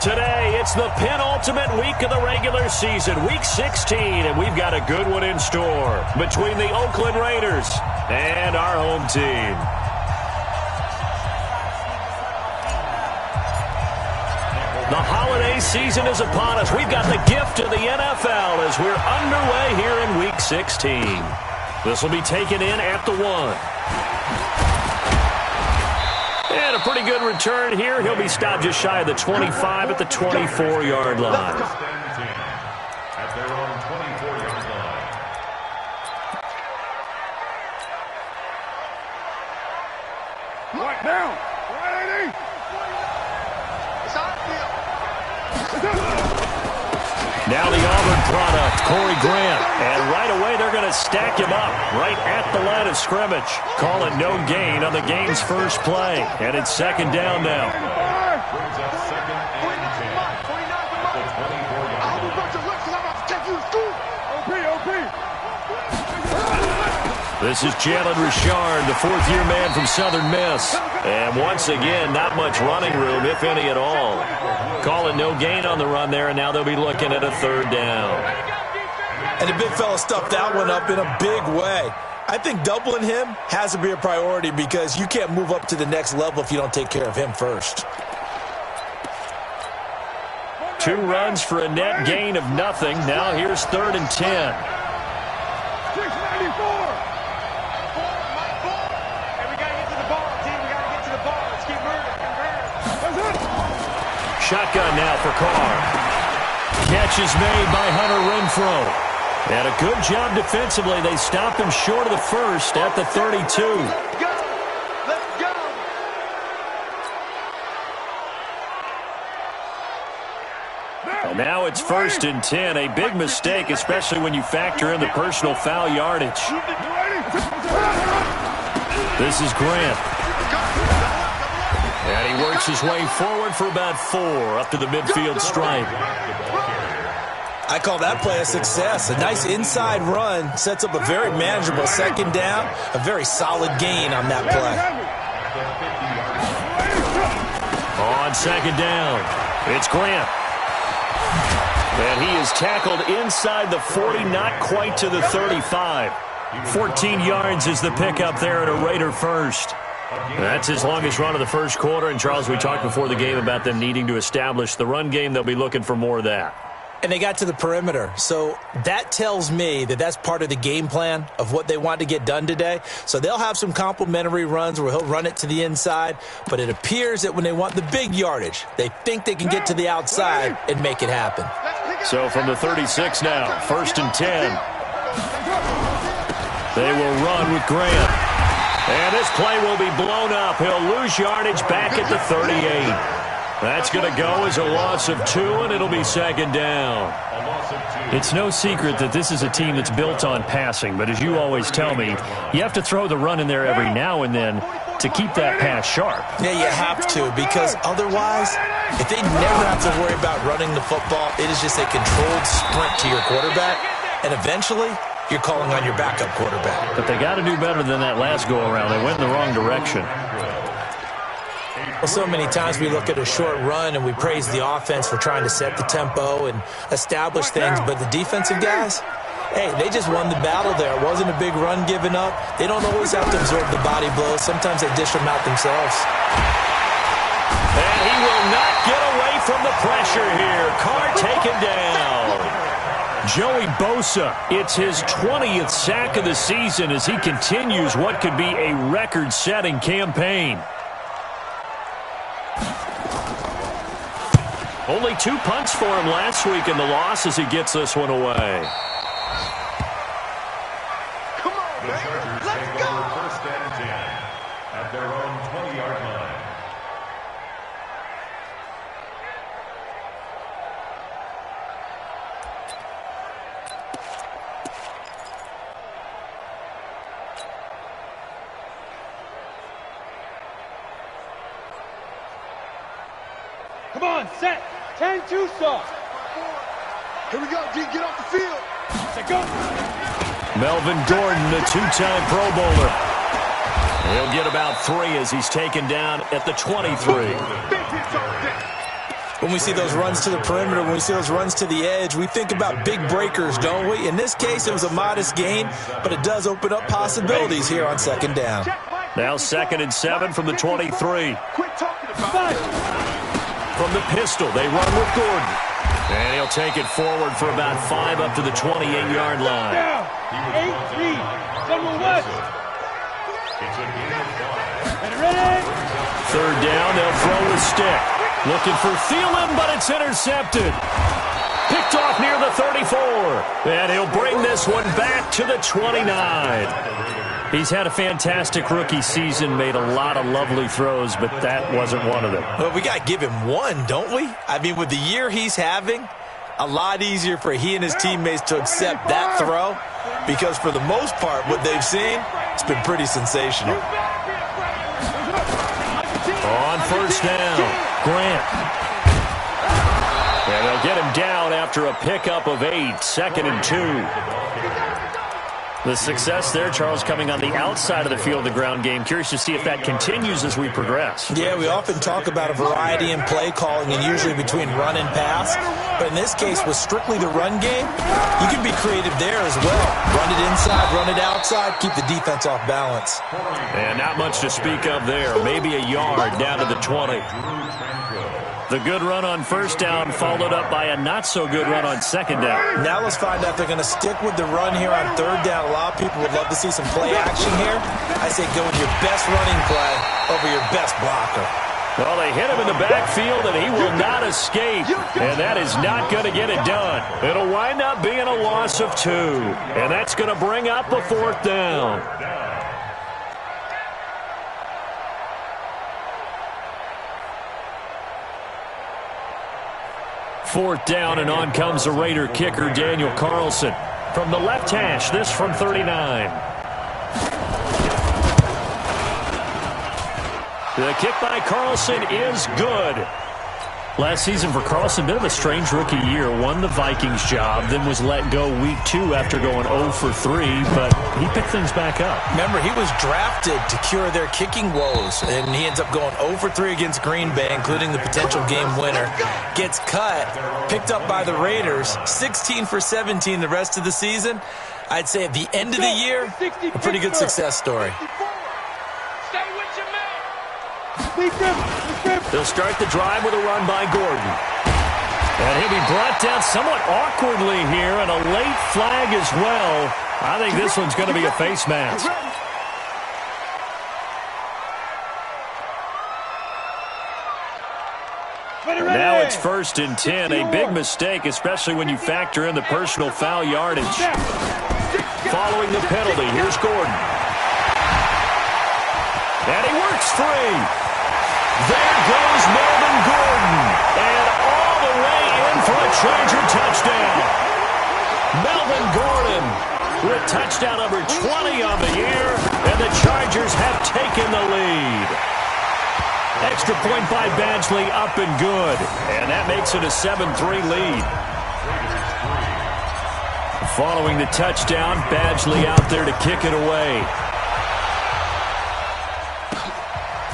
Today, it's the penultimate week of the regular season, Week 16, and we've got a good one in store between the Oakland Raiders and our home team. The holiday season is upon us. We've got the gift of the NFL as we're underway here in Week 16. This will be taken in at the 1. And a pretty good return here. He'll be stopped just shy of the 25 at the 24-yard line. At their own 24-yard line. Right down. 180. Now the Auburn product, Corey Grant. And right away they're going to stack him up right at the line of scrimmage. Call it no gain on the game's first play. And it's second down now. Brings up second and 10. At the 24-yard line. This is Jalen Richard, the fourth-year man from Southern Miss. And once again, not much running room, if any at all. Call it no gain on the run there, and now they'll be looking at a third down. And the big fella stuffed that one up in a big way. I think doubling him has to be a priority because you can't move up to the next level if you don't take care of him first. 2 runs for a net gain of nothing. Now here's 3rd and 10. 694. Shotgun now for Carr. Catch is made by Hunter Renfrow. And a good job defensively. They stopped him short of the first at the 32. Let's go. And now it's 1st and 10. A big mistake, especially when you factor in the personal foul yardage. This is Grant. And he works his way forward for about 4 up to the midfield stripe. I call that play a success. A nice inside run sets up a very manageable second down. A very solid gain on that play. On second down, it's Grant. And he is tackled inside the 40, not quite to the 35. 14 yards is the pickup there at a Raider first. That's his longest run of the first quarter. And, Charles, we talked before the game about them needing to establish the run game. They'll be looking for more of that. And they got to the perimeter. So that tells me that that's part of the game plan of what they want to get done today. So they'll have some complimentary runs where he'll run it to the inside. But it appears that when they want the big yardage, they think they can get to the outside and make it happen. So from the 36 now, 1st and 10. They will run with Grant. And this play will be blown up. He'll lose yardage back at the 38. That's going to go as a loss of 2, and it'll be second down. It's no secret that this is a team that's built on passing, but as you always tell me, you have to throw the run in there every now and then to keep that pass sharp. Yeah, you have to, because otherwise, if they never have to worry about running the football, it is just a controlled sprint to your quarterback, and eventually you're calling on your backup quarterback. But they got to do better than that last go-around. They went in the wrong direction. Well, so many times we look at a short run and we praise the offense for trying to set the tempo and establish things, but the defensive guys, hey, they just won the battle there. It wasn't a big run given up. They don't always have to absorb the body blows. Sometimes they dish them out themselves. And he will not get away from the pressure here. Carr taken down. Joey Bosa, it's his 20th sack of the season as he continues what could be a record-setting campaign. Only 2 punts for him last week in the loss as he gets this one away. Come on, The man. Chargers Let's take go. over 1st and 10 at their own 20-yard line. Come on, set. 10-2 soft. Here we go, D. Get off the field. Set, go. Melvin Gordon, the 2-time Pro Bowler. He'll get about 3 as he's taken down at the 23. when we see those runs to the perimeter, when we see those runs to the edge, we think about big breakers, don't we? In this case, it was a modest gain, but it does open up possibilities here on second down. Now 2nd and 7 from the 23. Quit talking about it. From the pistol, they run with Gordon. And he'll take it forward for about 5 up to the 28-yard line. Down. 8-3. Someone west. Ready? 3rd down, they'll throw with stick. Looking for Thielen, but it's intercepted. Picked off near the 34. And he'll bring this one back to the 29. He's had a fantastic rookie season, made a lot of lovely throws, but that wasn't one of them. Well, we got to give him one, don't we? I mean, with the year he's having, a lot easier for he and his teammates to accept that throw, because for the most part, what they've seen, it's been pretty sensational. On 1st down, Grant. And they'll get him down after a pickup of 8, 2nd and 2. The success there, Charles, coming on the outside of the field, the ground game. Curious to see if that continues as we progress. Yeah, we often talk about a variety in play calling and usually between run and pass. But in this case, with strictly the run game, you can be creative there as well. Run it inside, run it outside, keep the defense off balance. And not much to speak of there. Maybe a yard down to the 20. The good run on 1st down followed up by a not-so-good run on 2nd down. Now let's find out if they're going to stick with the run here on 3rd down. A lot of people would love to see some play action here. I say go with your best running play over your best blocker. Well, they hit him in the backfield, and he will not escape. And that is not going to get it done. It'll wind up being a loss of 2. And that's going to bring up a 4th down. Fourth down, and on comes the Raider kicker, Daniel Carlson. From the left hash, this from 39. The kick by Carlson is good. Last season for Carlson, bit of a strange rookie year. Won the Vikings job, then was let go week 2 after going 0 for 3, but he picked things back up. Remember, he was drafted to cure their kicking woes, and he ends up going 0 for 3 against Green Bay, including the potential game winner. Gets cut, picked up by the Raiders, 16 for 17 the rest of the season. I'd say at the end of the year, a pretty good success story. They'll start the drive with a run by Gordon. And he'll be brought down somewhat awkwardly here, and a late flag as well. I think this one's going to be a face mask. Now it's 1st and 10. A big mistake, especially when you factor in the personal foul yardage. Following the penalty, here's Gordon. And he works free. There goes Melvin Gordon, and all the way in for a Charger touchdown. Melvin Gordon with touchdown number 20 on the year, and the Chargers have taken the lead. Extra point by Badgley, up and good, and that makes it a 7-3 lead. Following the touchdown, Badgley out there to kick it away.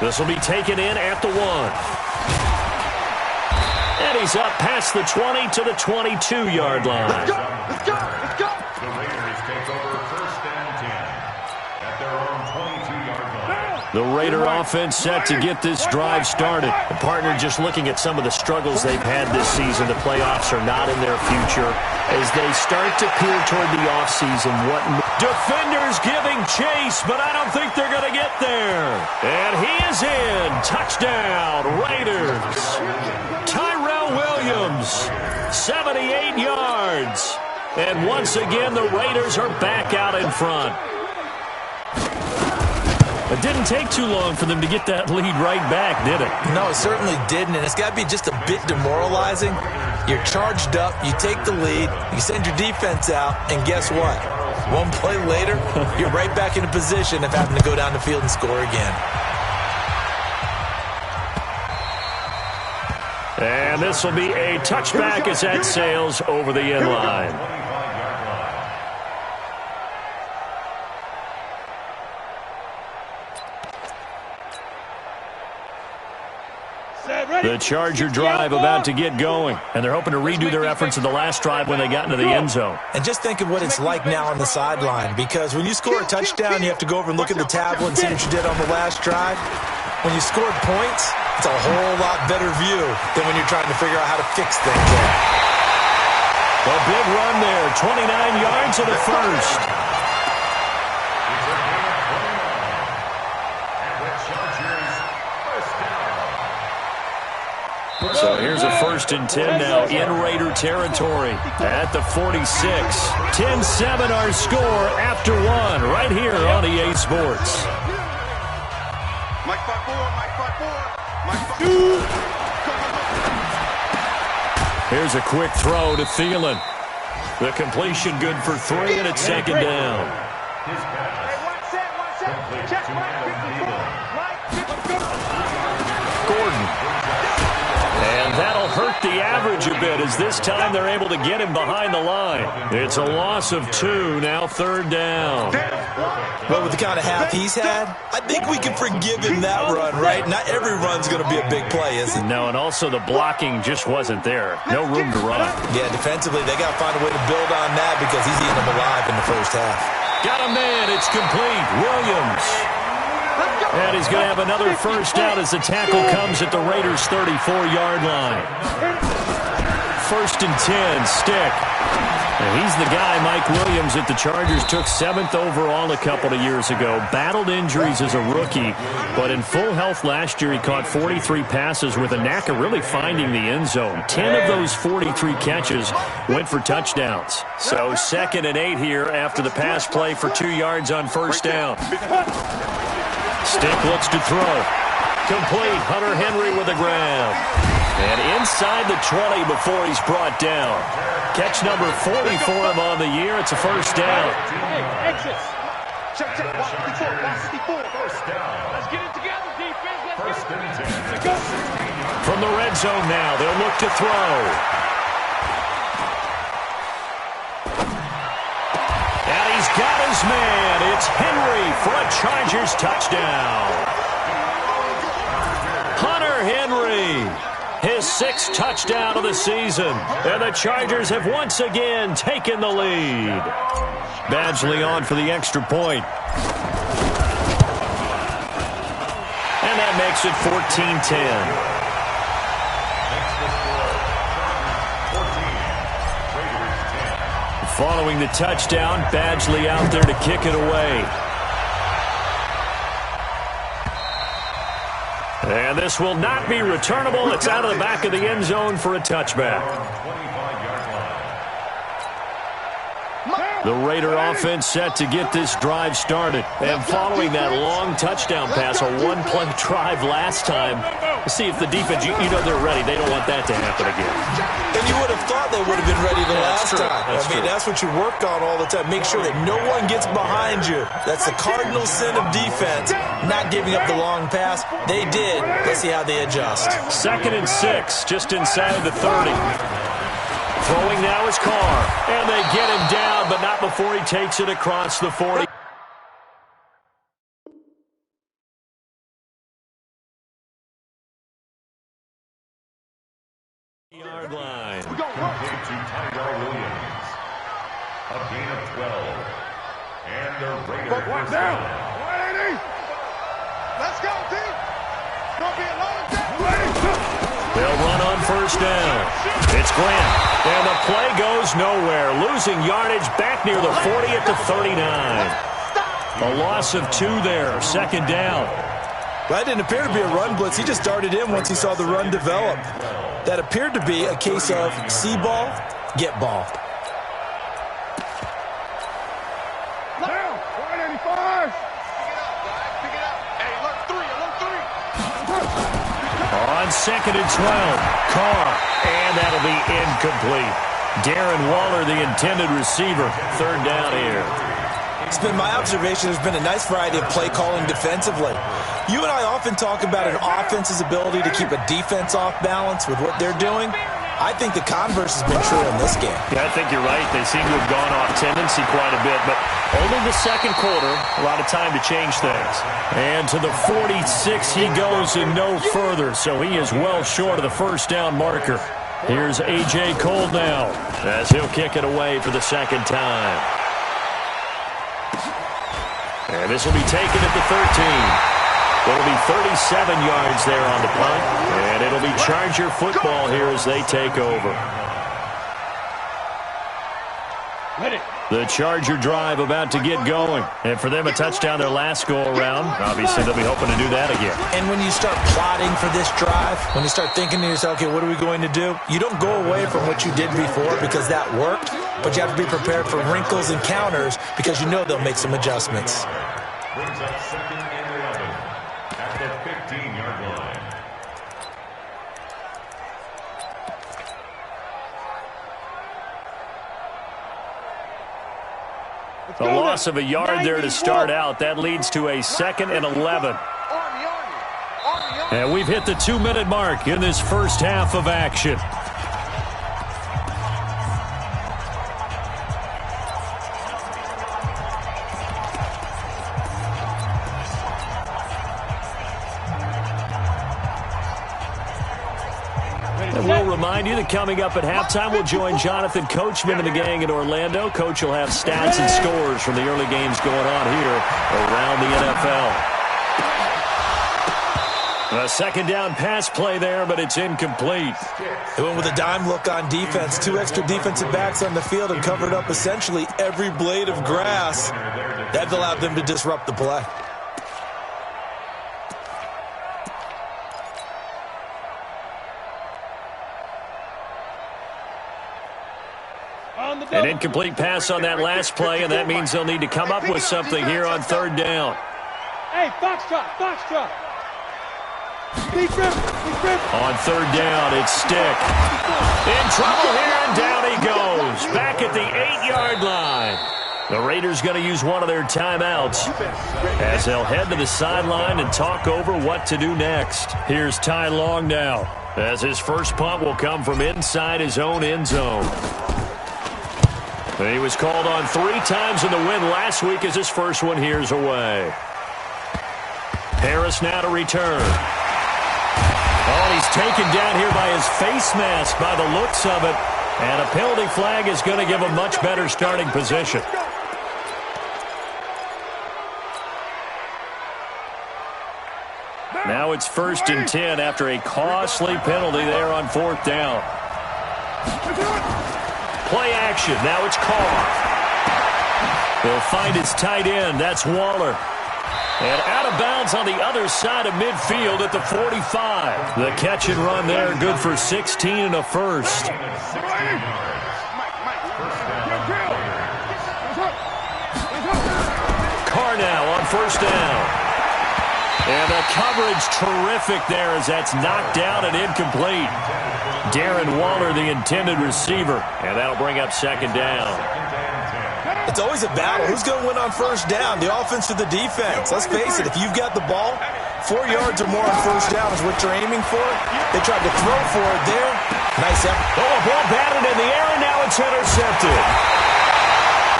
This will be taken in at the 1. And he's up past the 20 to the 22-yard line. Let's go! Let's go! Let's go! The Raiders take over 1st and 10 at their own 22-yard line. The Raider offense set to get this drive started. The partner just looking at some of the struggles they've had this season. The playoffs are not in their future. As they start to peer toward the offseason, what defenders giving chase, but I don't think they're going to get there. And he is in. Touchdown, Raiders. Tyrell Williams, 78 yards. And once again, the Raiders are back out in front. It didn't take too long for them to get that lead right back, did it? No, it certainly didn't, and it's got to be just a bit demoralizing. You're charged up, you take the lead, you send your defense out, and guess what? One play later, you're right back in a position of having to go down the field and score again. And this will be a touchback as that sails over the end line. The Charger drive about to get going. And they're hoping to redo their efforts in the last drive when they got into the end zone. And just think of what it's like now on the sideline, because when you score a touchdown, you have to go over and look at the tablet and see what you did on the last drive. When you scored points, it's a whole lot better view than when you're trying to figure out how to fix things. A big run there, 29 yards of the first. So here's a 1st and 10 now in Raider territory at the 46. 10-7 our score after one right here on EA Sports. Here's a quick throw to Thielen. The completion good for 3, and it's 2nd down. Gordon. And that'll hurt the average a bit as this time they're able to get him behind the line. It's a loss of 2, now 3rd down. Well, with the kind of half he's had, I think we can forgive him that run, right? Not every run's going to be a big play, is it? No, and also the blocking just wasn't there. No room to run. Yeah, defensively, they got to find a way to build on that because he's eating them alive in the first half. Got a man. It's complete. Williams. And he's going to have another 1st down as the tackle comes at the Raiders' 34-yard line. 1st and 10, Stick. And he's the guy, Mike Williams, that the Chargers took 7th overall a couple of years ago. Battled injuries as a rookie, but in full health last year, he caught 43 passes with a knack of really finding the end zone. 10 of those 43 catches went for touchdowns. So 2nd and 8 here after the pass play for 2 yards on 1st down. Stick looks to throw. Complete. Hunter Henry with a grab. And inside the 20 before he's brought down. Catch number 40 for him on the year. It's a 1st down. Exits. Check. Watch 54. 1st down. Let's get it together, defense. Let's get it. From the red zone now, they'll look to throw. And he's got his man. It's Henry for a Chargers touchdown. Hunter Henry. His 6th touchdown of the season. And the Chargers have once again taken the lead. Badgley on for the extra point. And that makes it 14-10. Following the touchdown, Badgley out there to kick it away. And this will not be returnable. It's out of the back of the end zone for a touchback. The Raider offense set to get this drive started. And following that long touchdown pass, a one-play drive last time, see if the defense, you know they're ready. They don't want that to happen again. And you would have thought they would have been ready the last time. That's what you work on all the time. Make sure that no one gets behind you. That's the cardinal sin of defense, not giving up the long pass. They did. Let's see how they adjust. 2nd and 6, just inside the 30. Throwing now is Carr. And they get him down, but not before he takes it across the 40. Yard line. To Tyrell Williams. A gain of 12. And the Raiders. Watch down. 180. Let's go, team. It's going to be a long day. They'll run on 1st down. It's Grant. And the play goes nowhere. Losing yardage back near the 40 at the 39. A loss of 2 there. 2nd down. That didn't appear to be a run blitz. He just darted in once he saw the run develop. That appeared to be a case of see ball, get ball. Down. 185. Pick it up. Hey, alert 3. On 2nd and 12, Carr, and that'll be incomplete. Darren Waller, the intended receiver. 3rd down here. It's been my observation there's been a nice variety of play calling defensively. You and I often talk about an offense's ability to keep a defense off balance with what they're doing. I think the converse has been true in this game. Yeah, I think you're right. They seem to have gone off tendency quite a bit, but only the second quarter, a lot of time to change things. And to the 46 he goes and no further, so he is well short of the first down marker. Here's A.J. Cole now as he'll kick it away for the second time. And this will be taken at the 13. It'll be 37 yards there on the punt, and it'll be Charger football here as they take over. The Charger drive about to get going. And for them, a touchdown their last go-around. Obviously, they'll be hoping to do that again. And when you start plotting for this drive, when you start thinking to yourself, okay, what are we going to do? You don't go away from what you did before because that worked, but you have to be prepared for wrinkles and counters because you know they'll make some adjustments. Brings up second and 11 at the 15-yard line. A loss of a yard there to start out. That leads to a second and 11. And we've hit the 2-minute mark in this first half of action. And we'll remind you that coming up at halftime, we'll join Jonathan Coachman and the gang in Orlando. Coach will have stats and scores from the early games going on here around the NFL. A second down pass play there, but it's incomplete. They went with a dime look on defense. 2 extra defensive backs on the field and covered up essentially every blade of grass. That allowed them to disrupt the play. An incomplete pass on that last play, and that means they'll need to come up with something here on third down. Hey, foxtrot, foxtrot. On third down, it's Stick. In trouble here, and down he goes. Back at the 8-yard line. The Raiders going to use one of their timeouts as they'll head to the sideline and talk over what to do next. Here's Ty Long now as his first punt will come from inside his own end zone. He was called on 3 times in the win last week as his first one here's away. Harris now to return. Oh, he's taken down here by his face mask by the looks of it. And a penalty flag is going to give a much better starting position. Now it's 1st and 10 after a costly penalty there on 4th down. Play action. Now it's Carr. He'll find his tight end. That's Waller. And out of bounds on the other side of midfield at the 45. The catch and run there, good for 16 and a first. Carr now on 1st down. And the coverage terrific there as that's knocked down and incomplete. Darren Waller, the intended receiver. And that'll bring up 2nd down. It's always a battle. Who's going to win on 1st down? The offense or the defense? Let's face it, if you've got the ball, 4 yards or more on 1st down is what you're aiming for. They tried to throw for it there. Nice effort. Oh, a ball batted in the air, and now it's intercepted.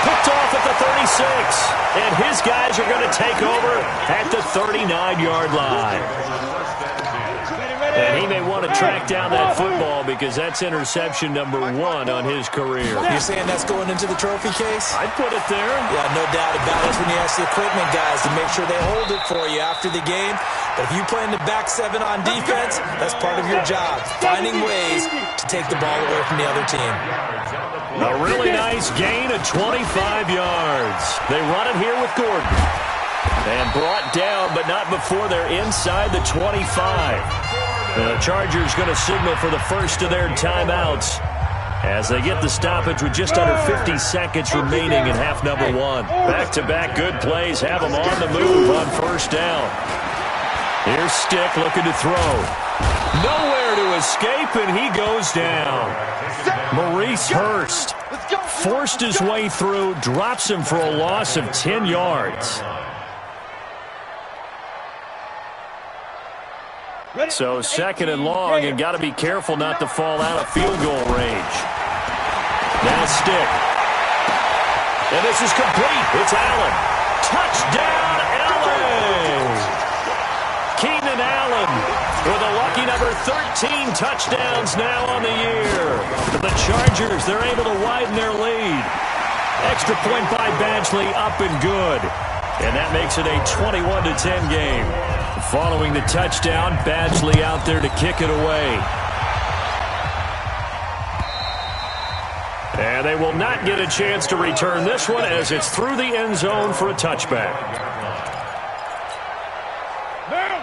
Picked off at the 36. And his guys are going to take over at the 39-yard line. And he may want to track down that football because that's interception number 1 on his career. You're saying that's going into the trophy case? I'd put it there. Yeah, no doubt about it. That's when you ask the equipment guys to make sure they hold it for you after the game. But if you play in the back 7 on defense, that's part of your job, finding ways to take the ball away from the other team. A really nice gain of 25 yards. They run it here with Gordon. And brought down, but not before they're inside the 25. The Chargers going to signal for the first of their timeouts as they get the stoppage with just under 50 seconds remaining in half number 1. Back-to-back good plays have them on the move on 1st down. Here's Stick looking to throw. Nowhere to escape, and he goes down. Maurice Hurst forced his way through, drops him for a loss of 10 yards. So second and long, and got to be careful not to fall out of field goal range. Now stick. And this is complete. It's Allen. Touchdown, Allen! Keenan Allen with a lucky number 13 touchdowns now on the year. The Chargers, they're able to widen their lead. Extra point by Badgley, up and good. And that makes it a 21-10 game. Following the touchdown, Badgley out there to kick it away. And they will not get a chance to return this one as it's through the end zone for a touchback.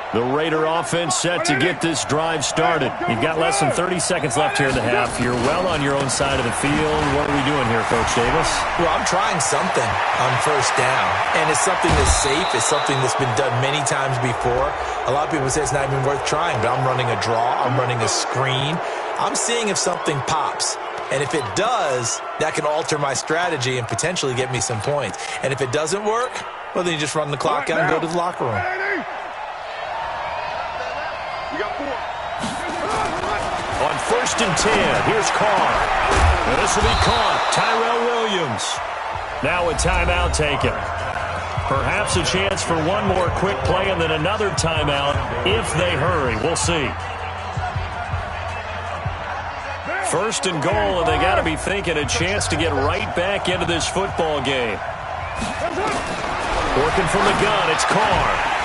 The Raider offense set to get this drive started. You've got less than 30 seconds left here in the half. You're well on your own side of the field. What are we doing here, Coach Davis? Well, I'm trying something on first down, and it's something that's safe. It's something that's been done many times before. A lot of people say it's not even worth trying, but I'm running a draw. I'm running a screen. I'm seeing if something pops. And if it does, that can alter my strategy and potentially get me some points. And if it doesn't work, well, then you just run the clock out and go to the locker room. On first and 10, here's Carr. And this will be caught. Tyrell Williams. Now a timeout taken. Perhaps a chance for one more quick play and then another timeout if they hurry. We'll see. First and goal, and they got to be thinking a chance to get right back into this football game. Working from the gun, it's Carr.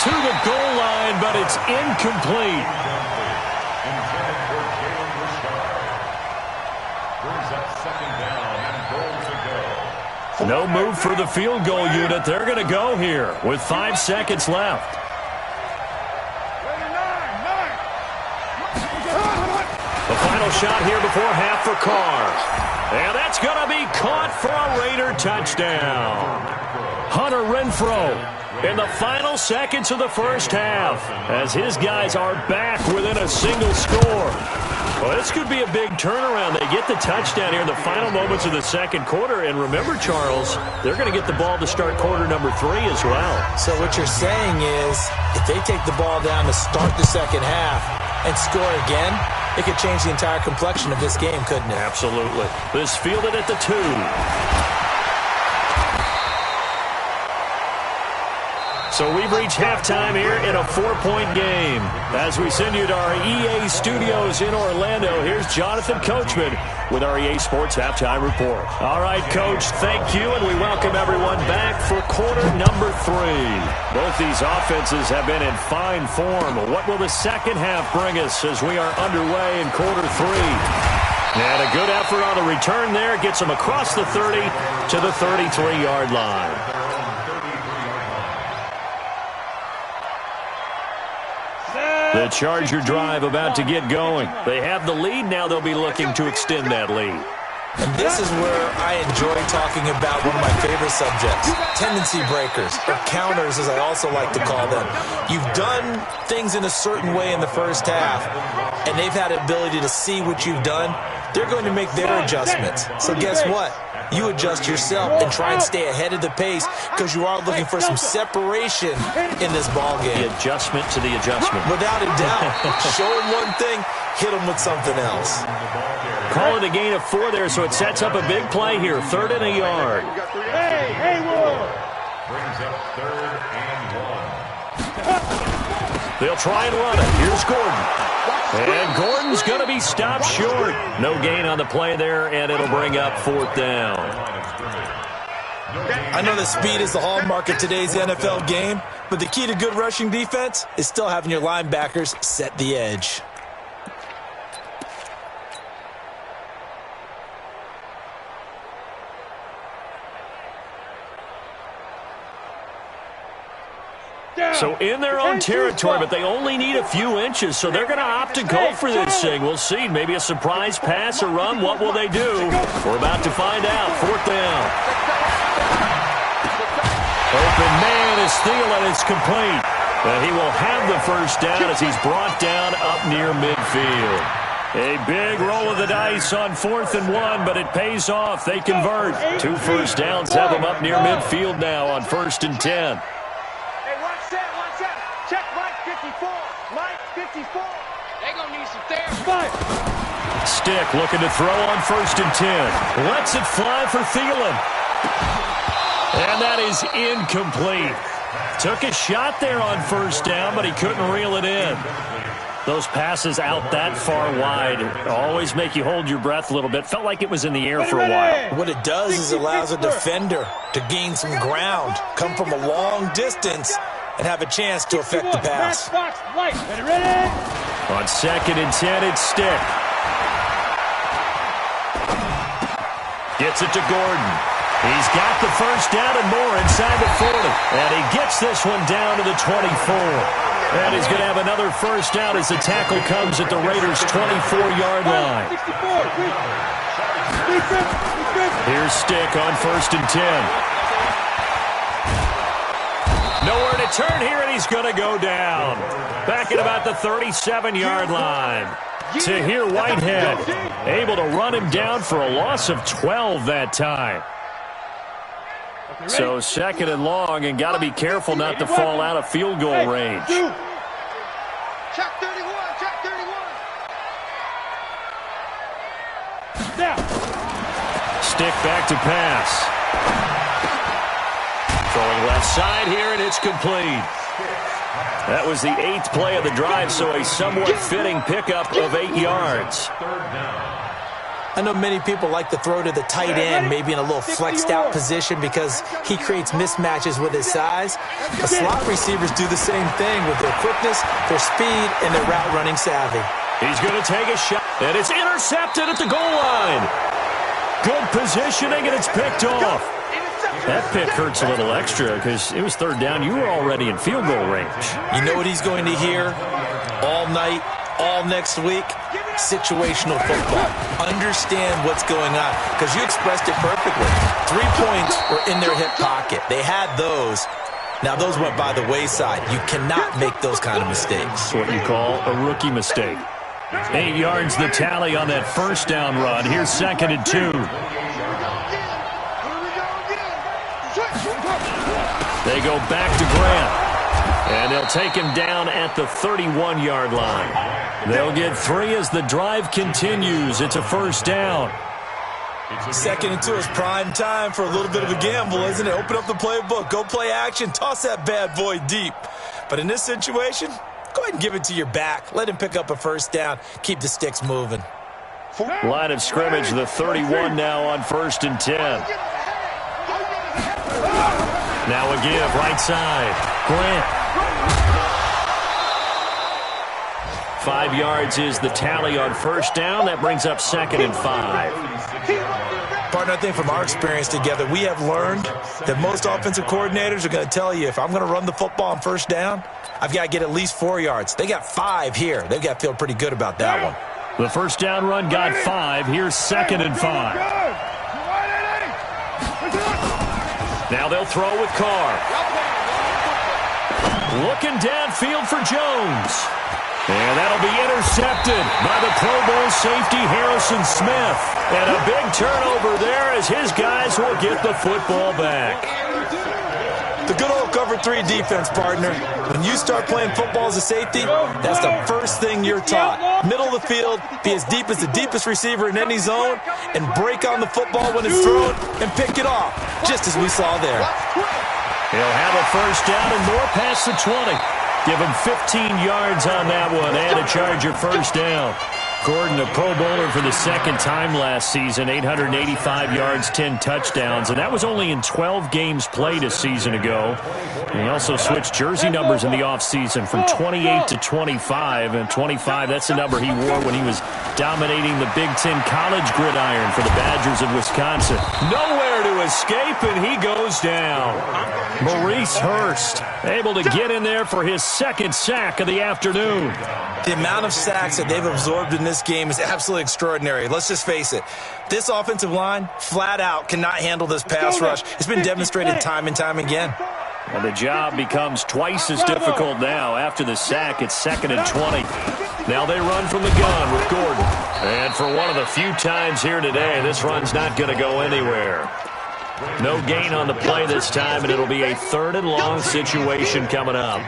To the goal line, but it's incomplete. No move for the field goal unit. They're going to go here with 5 seconds left. The final shot here before half for Carr. And that's going to be caught for a Raider touchdown. Hunter Renfrow in the final seconds of the first half as his guys are back within a single score. Well, this could be a big turnaround. They get the touchdown here in the final moments of the second quarter. And remember, Charles, they're going to get the ball to start quarter number 3 as well. So what you're saying is if they take the ball down to start the second half and score again, it could change the entire complexion of this game, couldn't it? Absolutely. This fielded at the 2. So we've reached halftime here in a 4-point game. As we send you to our EA studios in Orlando, here's Jonathan Coachman with our EA Sports Halftime Report. All right, Coach, thank you, and we welcome everyone back for quarter number 3. Both these offenses have been in fine form. What will the second half bring us as we are underway in quarter 3? And a good effort on the return there gets them across the 30 to the 33-yard line. The Charger drive about to get going. They have the lead now. They'll be looking to extend that lead. And this is where I enjoy talking about one of my favorite subjects, tendency breakers, or counters as I also like to call them. You've done things in a certain way in the first half, and they've had the ability to see what you've done. They're going to make their adjustments. So guess what? You adjust yourself and try and stay ahead of the pace because you are looking for some separation in this ball game. The adjustment to the adjustment. Without a doubt. Show them one thing, hit them with something else. Call it a gain of 4 there, so it sets up a big play here. 3rd and a yard. Hey, brings up 3rd and 1. They'll try and run it. Here's Gordon. And Gordon's going to be stopped short. No gain on the play there, and it'll bring up 4th down. I know that speed is the hallmark of today's NFL game, but the key to good rushing defense is still having your linebackers set the edge. So in their own territory, but they only need a few inches, so they're going to opt to go for this thing. We'll see. Maybe a surprise pass or run. What will they do? We're about to find out. 4th down. Open man is Thielen. It's complete. And he will have the first down as he's brought down up near midfield. A big roll of the dice on 4th and 1, but it pays off. They convert. 2 first downs have them up near midfield now on 1st and 10. Check Mike 54. Mike 54. They're going to need some therapy. Stick looking to throw on 1st and 10. Lets it fly for Thielen. And that is incomplete. Took a shot there on 1st down, but he couldn't reel it in. Those passes out that far wide always make you hold your breath a little bit. Felt like it was in the air for a while. What it does is it allows a defender to gain some ground, come from a long distance, and have a chance to affect the pass. On 2nd and 10, it's Stick. Gets it to Gordon. He's got the 1st down and more inside the 40. And he gets this one down to the 24. And he's going to have another 1st down as the tackle comes at the Raiders' 24-yard line. Here's Stick on 1st and 10. Nowhere to turn here, and he's going to go down. Back at about the 37-yard line. Tahir Whitehead able to run him down for a loss of 12 that time. So 2nd and long, and got to be careful not to fall out of field goal range. Check 31, check 31. Stick back to pass. Throwing left side here, and it's complete. That was the 8th play of the drive, so a somewhat fitting pickup of 8 yards. I know many people like to throw to the tight end, maybe in a little flexed out position because he creates mismatches with his size. The slot receivers do the same thing with their quickness, their speed, and their route running savvy. He's going to take a shot, and it's intercepted at the goal line. Good positioning, and it's picked off. That pick hurts a little extra because it was 3rd down. You were already in field goal range. You know what he's going to hear all night, all next week? Situational football. Understand what's going on because you expressed it perfectly. 3 points were in their hip pocket. They had those. Now, those went by the wayside. You cannot make those kind of mistakes. What you call a rookie mistake. 8 yards the tally on that 1st down run. Here's 2nd and 2. They go back to Grant. And they'll take him down at the 31-yard line. They'll get 3 as the drive continues. It's a 1st down. 2nd and 2 is prime time for a little bit of a gamble, isn't it? Open up the playbook. Go play action. Toss that bad boy deep. But in this situation, go ahead and give it to your back. Let him pick up a 1st down. Keep the sticks moving. Line of scrimmage, the 31 now on 1st and 10. Now a give, right side. Grant. 5 yards is the tally on 1st down. That brings up 2nd and 5. Partner, I think from our experience together, we have learned that most offensive coordinators are going to tell you, if I'm going to run the football on 1st down, I've got to get at least 4 yards. They got 5 here. They've got to feel pretty good about that one. The 1st down run got 5. Here's 2nd and 5. Now they'll throw with Carr. Looking downfield for Jones. And that'll be intercepted by the Pro Bowl safety Harrison Smith. And a big turnover there as his guys will get the football back. The good old cover 3 defense, partner. When you start playing football as a safety, that's the first thing you're taught. Middle of the field, be as deep as the deepest receiver in any zone, and break on the football when it's thrown and pick it off, just as we saw there. He'll have a 1st down and more past the 20. Give him 15 yards on that one and a Charger 1st down. Gordon, a Pro Bowler for the 2nd time last season, 885 yards, 10 touchdowns, and that was only in 12 games played a season ago. And he also switched jersey numbers in the offseason from 28 to 25, and 25, that's the number he wore when he was dominating the Big Ten college gridiron for the Badgers of Wisconsin. Nowhere to escape, and he goes down. Maurice Hurst able to get in there for his 2nd sack of the afternoon. The amount of sacks that they've absorbed in this game is absolutely extraordinary. Let's just face it. This offensive line, flat out, cannot handle this pass rush. It's been demonstrated time and time again. And the job becomes twice as difficult now. After the sack, it's 2nd and 20. Now they run from the gun with Gordon. And for one of the few times here today, this run's not going to go anywhere. No gain on the play this time, and it'll be a 3rd and long situation coming up.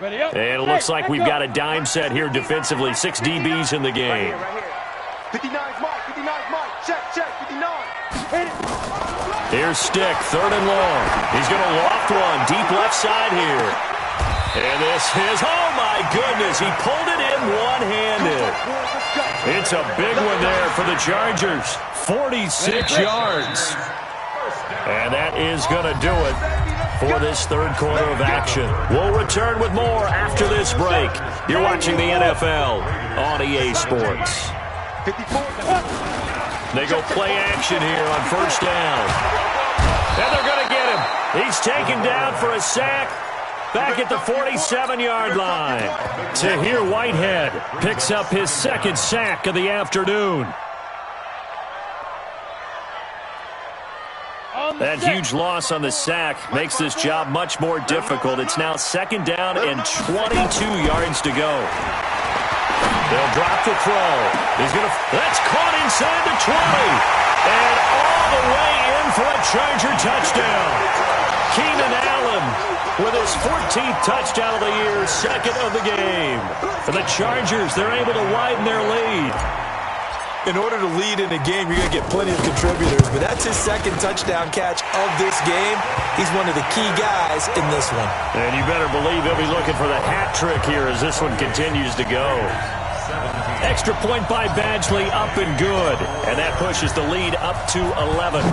And it looks like we've got a dime set here defensively. 6 DBs in the game. Right here. 59's Mike. 59's Mike. Check. 59. Hit it. Here's Stick, 3rd and long. He's going to loft one deep left side here. And this is, oh my goodness, he pulled it in one-handed. It's a big one there for the Chargers. 46 yards. And that is going to do it for this third quarter of action. We'll return with more after this break. You're watching the NFL on EA Sports. They go play action here on first down. And they're going to get him. He's taken down for a sack back at the 47-yard line. Tahir Whitehead picks up his second sack of the afternoon. That huge loss on the sack makes this job much more difficult. It's now 2nd down and 22 yards to go. They'll drop the throw. That's caught inside the 20. And all the way in for a Charger touchdown. Keenan Allen with his 14th touchdown of the year, 2nd of the game. For the Chargers, they're able to widen their lead. In order to lead in a game, you're going to get plenty of contributors, but that's his 2nd touchdown catch of this game. He's one of the key guys in this one. And you better believe he'll be looking for the hat trick here as this one continues to go. Extra point by Badgley, up and good. And that pushes the lead up to 11.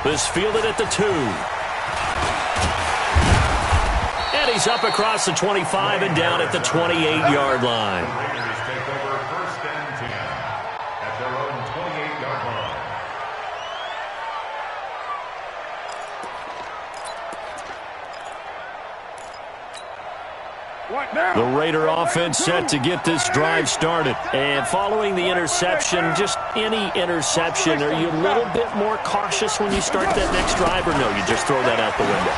This fielded at the 2. And he's up across the 25 and down at the 28-yard line. Raiders take over 1st and 10 at their own 28-yard line. The Raider offense set to get this drive started. And following the interception, just any interception, are you a little bit more cautious when you start that next drive, or no, you just throw that out the window?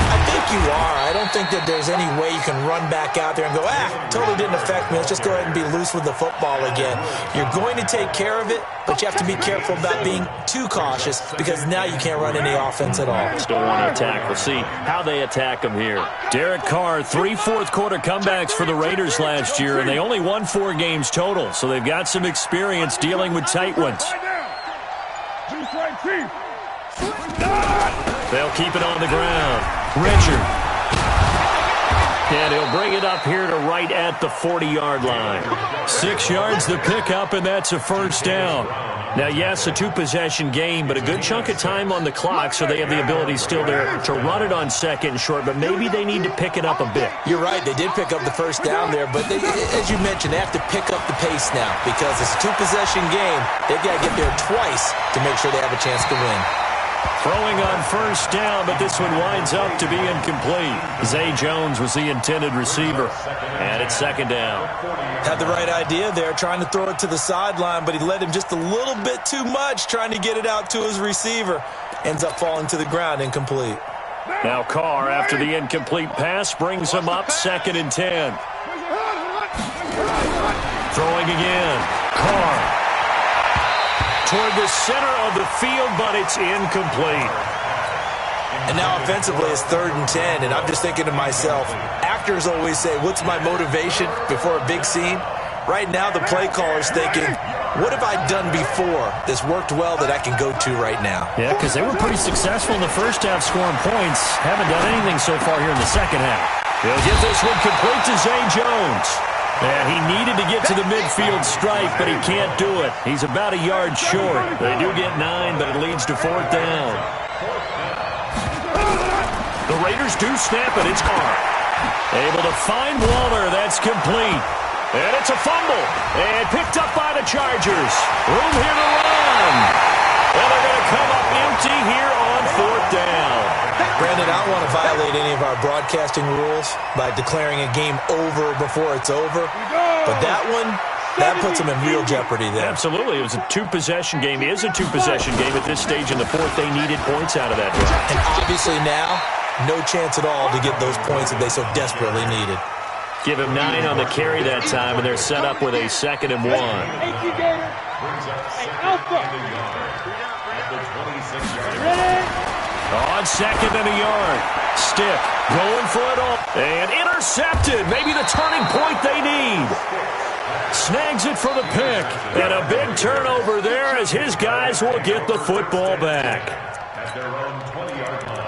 I think you are. I don't think that there's any way you can run back out there and go, totally didn't affect me. Let's just go ahead and be loose with the football again. You're going to take care of it, but you have to be careful about being too cautious because now you can't run any offense at all. Still want to attack. We'll see how they attack him here. Derek Carr, 3 fourth-quarter comebacks for the Raiders last year, and they only won 4 games total, so they've got some experience dealing with tight ones. They'll keep it on the ground. Richard. And he'll bring it up here to right at the 40-yard line. 6 yards the pickup, and that's a first down. Now, yes, a 2-possession game, but a good chunk of time on the clock, so they have the ability still there to run it on 2nd and short, but maybe they need to pick it up a bit. You're right. They did pick up the first down there, but they, as you mentioned, they have to pick up the pace now because it's a 2-possession game. They've got to get there twice to make sure they have a chance to win. Throwing on first down, but this one winds up to be incomplete. Zay Jones was the intended receiver, and it's 2nd down. Had the right idea there, trying to throw it to the sideline, but he led him just a little bit too much, trying to get it out to his receiver. Ends up falling to the ground, incomplete. Now Carr, after the incomplete pass, brings him up 2nd and 10. Throwing again. Carr. Toward the center of the field, but it's incomplete. And now offensively it's 3rd and 10, and I'm just thinking to myself, actors always say, what's my motivation before a big scene? Right now the play caller's thinking, what have I done before that's worked well that I can go to right now? Yeah, because they were pretty successful in the first half scoring points. Haven't done anything so far here in the second half. He'll get this one complete to Zay Jones. And he needed to get to the midfield stripe, but he can't do it. He's about a yard short. They do get 9, but it leads to 4th down. The Raiders do snap it. It's Carr. Able to find Waller. That's complete. And it's a fumble. And picked up by the Chargers. Room here to run. And they're going to come up empty here on 4th down. Brandon, I don't want to violate any of our broadcasting rules by declaring a game over before it's over. But that one, that puts them in real jeopardy there. Absolutely. It was a 2-possession game. It is a 2-possession game at this stage in the 4th. They needed points out of that drive. And obviously now, no chance at all to get those points that they so desperately needed. Give him 9 on the carry that time, and they're set up with a 2nd and 1. Brings up 2nd and 1 at the 26-yard line. On second and a yard. Stick going for it all. And intercepted. Maybe the turning point they need. Snags it for the pick. And a big turnover there as his guys will get the football back. At their own 20-yard line.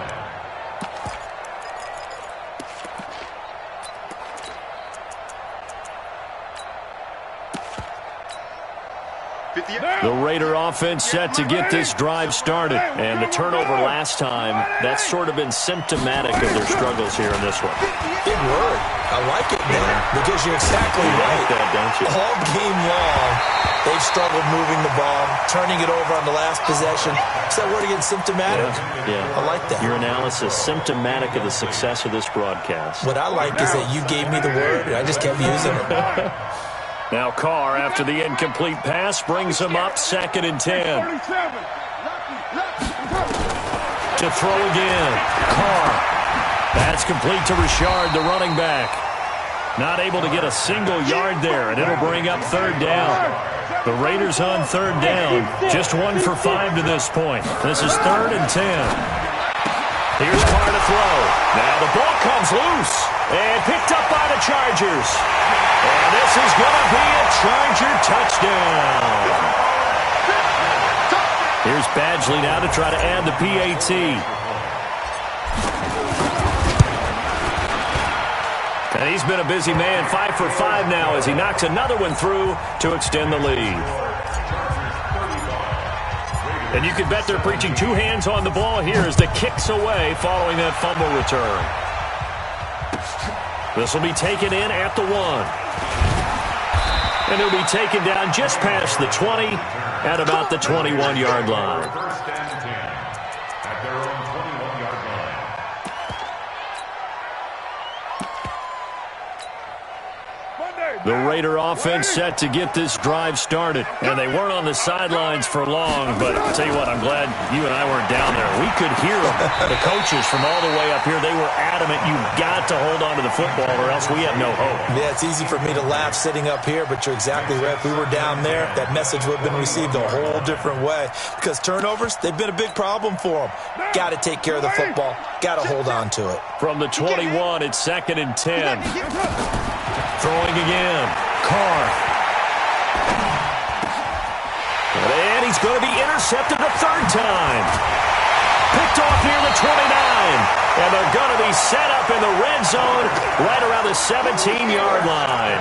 The Raider offense set to get this drive started. And the turnover last time, that's sort of been symptomatic of their struggles here in this one. Big word. I like it, man, because you're exactly right. Like that, don't you? All game long, they've struggled moving the ball, turning it over on the last possession. Is that word again, symptomatic? Yeah. I like that. Your analysis, symptomatic of the success of this broadcast. What I like is that you gave me the word, and I just kept using it. Now Carr, after the incomplete pass, brings him up 2nd and 10. To throw again. Carr. That's complete to Richard, the running back. Not able to get a single yard there, and it'll bring up 3rd down. The Raiders on 3rd down. Just 1 for 5 to this point. This is 3rd and 10. Here's Carr to throw. Now the ball comes loose and picked up by the Chargers. And this is going to be a Charger touchdown. Here's Badgley now to try to add the PAT. And he's been a busy man, 5 for 5 now as he knocks another one through to extend the lead. And you can bet they're preaching 2 hands on the ball here as the kick's away following that fumble return. This will be taken in at the 1. And he'll be taken down just past the 20 at about the 21-yard line. First and 10 at their own 21-yard line. The Raider offense set to get this drive started. And they weren't on the sidelines for long, but I'll tell you what, I'm glad you and I weren't down there. We could hear them. The coaches from all the way up here, they were adamant, you've got to hold on to the football or else we have no hope. Yeah, it's easy for me to laugh sitting up here, but you're exactly right. If we were down there, that message would have been received a whole different way. Because turnovers, they've been a big problem for them. Got to take care of the football. Got to hold on to it. From the 21, it's 2nd and 10. Throwing again. Carr. And he's going to be intercepted the 3rd time. Picked off near the 29. And they're going to be set up in the red zone right around the 17-yard line.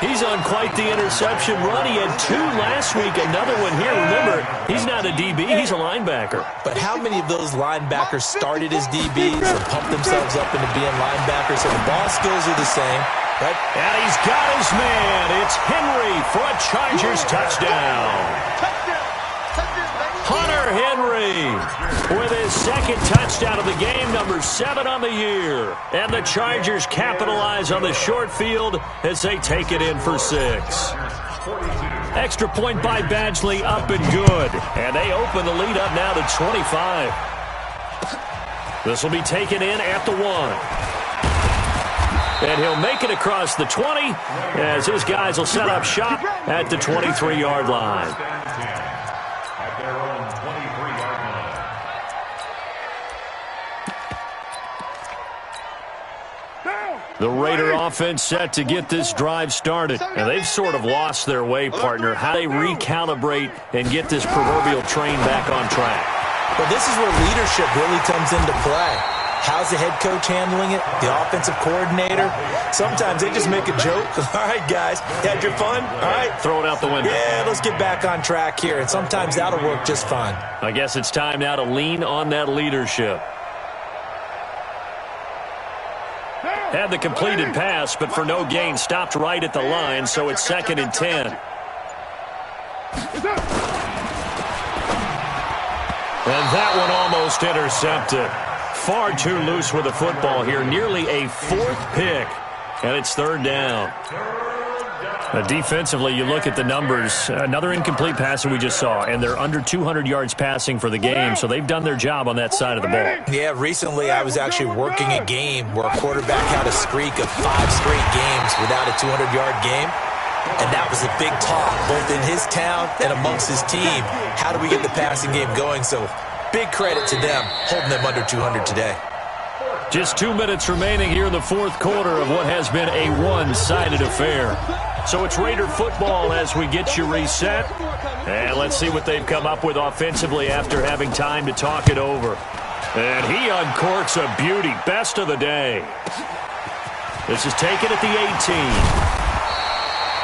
He's on quite the interception run. He had 2 last week, another one here. Remember, he's not a DB, he's a linebacker. But how many of those linebackers started as DBs and pumped themselves up into being linebackers? So the ball skills are the same, right? And he's got his man. It's Henry for a Chargers touchdown. Hunter Henry with his 2nd touchdown of the game, number 7 on the year. And the Chargers capitalize on the short field as they take it in for 6. Extra point by Badgley, up and good. And they open the lead up now to 25. This will be taken in at the 1. And he'll make it across the 20 as his guys will set up shop at the 23-yard line. At their own 23-yard line. The Raider offense set to get this drive started. And they've sort of lost their way, partner. How they recalibrate and get this proverbial train back on track. Well, this is where leadership really comes into play. How's the head coach handling it? The offensive coordinator? Sometimes they just make a joke. All right, guys, had your fun? All right. Throw it out the window. Yeah, let's get back on track here. And sometimes that'll work just fine. I guess it's time now to lean on that leadership. Had the completed pass, but for no gain, stopped right at the line, so it's 2nd and 10. And that one almost intercepted. Far too loose with the football here. Nearly a 4th pick. And it's 3rd down. Defensively, you look at the numbers. Another incomplete pass that we just saw. And they're under 200 yards passing for the game. So they've done their job on that side of the ball. Yeah, recently I was actually working a game where a quarterback had a streak of 5 straight games without a 200-yard game. And that was a big talk, both in his town and amongst his team. How do we get the passing game going? So Big credit to them holding them under 200 today. Just 2 minutes remaining here in the fourth quarter of what has been a one-sided affair. So it's Raider football as we get you reset. And let's see what they've come up with offensively after having time to talk it over. And he uncorks a beauty. Best of the day. This is taken at the 18.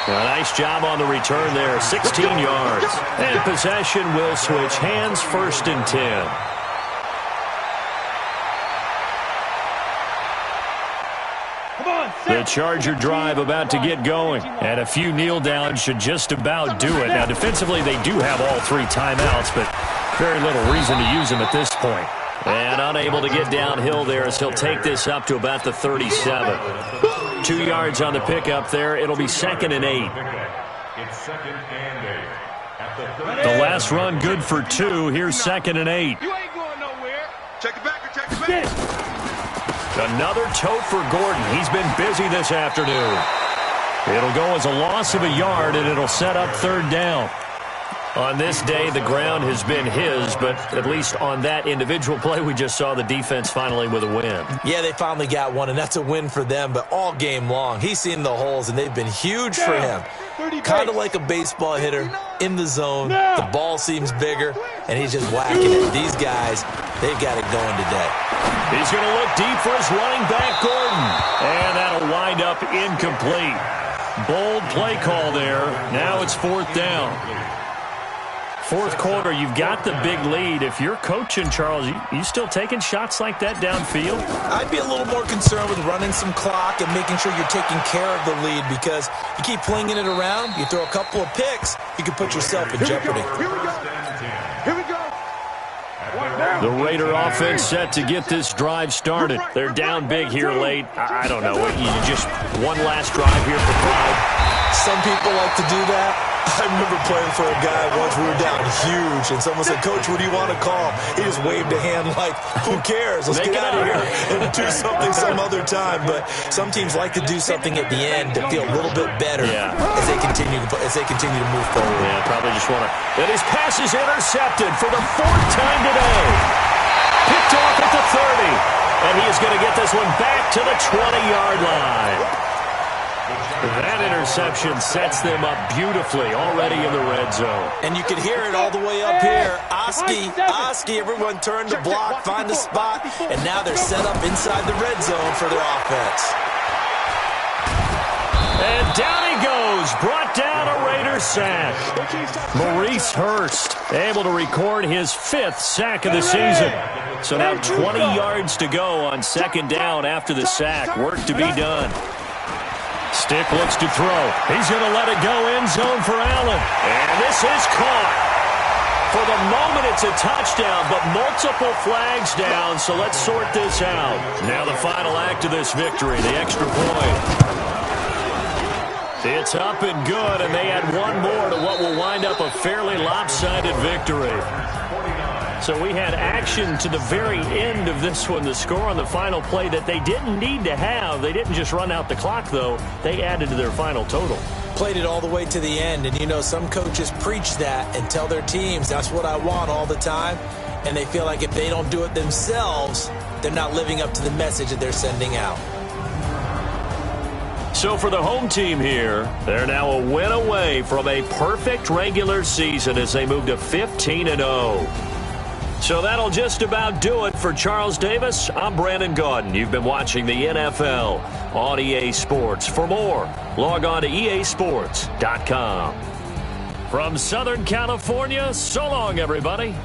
A nice job on the return there. 16 yards. And possession will switch hands, 1st and 10. The Charger drive about to get going, and a few kneel downs should just about do it. Now, defensively, they do have all 3 timeouts, but very little reason to use them at this point. And unable to get downhill there as he'll take this up to about the 37. 2 yards on the pickup there. It'll be 2nd and 8. It's 2nd and 8. The last run good for 2. Here's 2nd and 8. You ain't going nowhere. Check it back or check it back. Another tote for Gordon. He's been busy this afternoon. It'll go as a loss of a yard, and it'll set up 3rd down. On this day, the ground has been his, but at least on that individual play, we just saw the defense finally with a win. Yeah, they finally got one, and that's a win for them, but all game long, he's seen the holes, and they've been huge for him. Kind of like a baseball hitter in the zone. The ball seems bigger, and he's just whacking it. These guys, they've got it going today. He's going to look deep for his running back, Gordon. And that'll wind up incomplete. Bold play call there. Now it's 4th down. Fourth quarter, you've got the big lead. If you're coaching, Charles, you still taking shots like that downfield? I'd be a little more concerned with running some clock and making sure you're taking care of the lead, because you keep flinging it around, you throw a couple of picks, you can put yourself in jeopardy. Here we go. Here we go. The Raider offense set to get this drive started. They're down big here late. I don't know. You just one last drive here for pride. Some people like to do that. I remember playing for a guy once. We were down huge, and someone said, "Coach, what do you want to call?" He just waved a hand like, "Who cares? Let's get out of here and do something some other time." But some teams like to do something at the end to feel a little bit better as they continue to move forward. Yeah, probably just want to. And his pass is intercepted for the 4th time today. Picked off at the 30, and he is going to get this one back to the 20-yard line. That interception sets them up beautifully already in the red zone. And you can hear it all the way up here. Oski, everyone turned to block, find a spot, and now they're set up inside the red zone for their offense. And down he goes, brought down a Raider sack. Maurice Hurst able to record his 5th sack of the season. So now 20 yards to go on 2nd down after the sack. Work to be done. Stick looks to throw. He's going to let it go end zone for Allen. And this is caught. For the moment, it's a touchdown, but multiple flags down, so let's sort this out. Now the final act of this victory, the extra point. It's up and good, and they add one more to what will wind up a fairly lopsided victory. So we had action to the very end of this one. The score on the final play that they didn't need to have. They didn't just run out the clock, though. They added to their final total. Played it all the way to the end. And, you know, some coaches preach that and tell their teams, that's what I want all the time. And they feel like if they don't do it themselves, they're not living up to the message that they're sending out. So for the home team here, they're now a win away from a perfect regular season as they move to 15-0. So that'll just about do it for Charles Davis. I'm Brandon Gaudin. You've been watching the NFL on EA Sports. For more, log on to easports.com. From Southern California, so long, everybody.